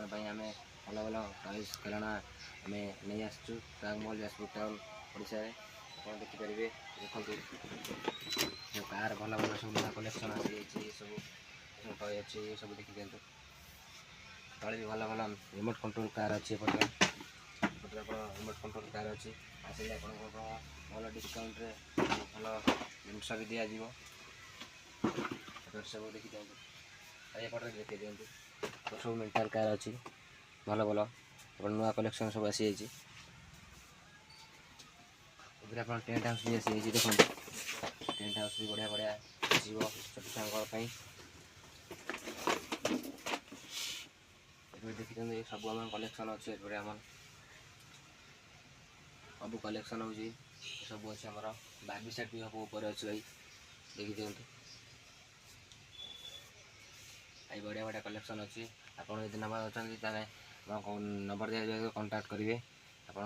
आम भल भल टॉयज खेलना आम नहीं आसचु ट्राक मॉल जाजपुर टाउन ओडिशा रे आप देखिपारे देखो कार भल भल सब नया कलेक्शन आसी सब टॉय अच्छी सब देखी दिखाँ तले भी भल भल रिमोट कंट्रोल कार अच्छी रिमोट कंट्रोल कार अच्छी आसिले भल डिस्काउंट रे भल जिनस भी दि जाव सब देखी दिखाँ एपटे देखी दिखाँ तो सब मेंटाल कार अच्छी भल भल नुआ कलेक्शन सब आसी आप टेंट हाउस भी आसी देखो टेंट हाउस भी बढ़िया बढ़िया आसो छोट छुआ देखी सब आम कलेक्शन अच्छे आम सब कलेक्शन हो सब अच्छे आमर बागी सेट भी सब ऊपर अच्छे भाई देखी दिखाँ आई बढ़िया बढ़िया कलेक्शन अच्छी आपड़ यदि नवा अच्छा नंबर दिया कंटाक्ट करेंगे आप।